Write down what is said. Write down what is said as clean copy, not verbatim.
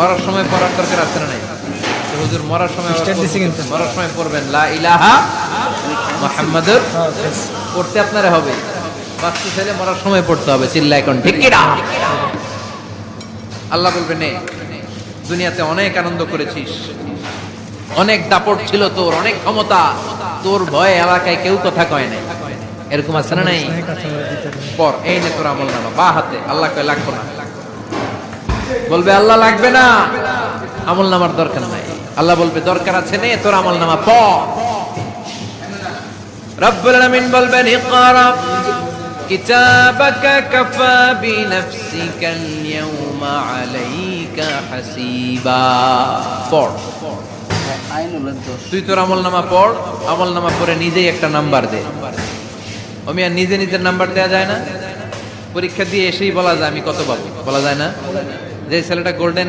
মরার সময় পড়ার দরকার আছে না নাই? তো হুজুর মরার সময় স্টার্ট দিছি কিন্তু। মরার সময় পড়বেন লা ইলাহা মুহাম্মাদুর পড়তে আপনারে হবে। বাচ্চা ছেলে মরার সময় পড়তে হবে, চিল্লা এখন ঠিক কি না? আল্লাহ বলবেন নে, দুনিয়াতে অনেক আনন্দ করেছিস, অনেক দাপট ছিল তোর, অনেক ক্ষমতা, তোর ভয়ে এলাকায় কেউ কথা কয় নাই। এরকম আছে না নাই? পর এই নে তোর আমল নামা, বা হাতে। আল্লাহ কয় লাগবে না, বলবে আল্লাহ লাগবে না, আমল নামার দরকার নাই। আল্লাহ বলবে দরকার আছে, নে তোর আমল নামা পড়। রব্বুল আলামিন বলবেন ইকরা কিতাবাকা কাফা বিনাফসিকাল ইয়াউমা আলাইকা হাসিবা। পড়, তুই তোর আমল নামা পড়। আমল নামা পড়ে নিজেই একটা নাম্বার দে। আমি আর নিজে নিজের নাম্বার দেয়া যায় না? পরীক্ষা দিয়ে এসেই বলা যায় আমি কত পাবো, বলা যায় না? যে ছেলেটা গোল্ডেন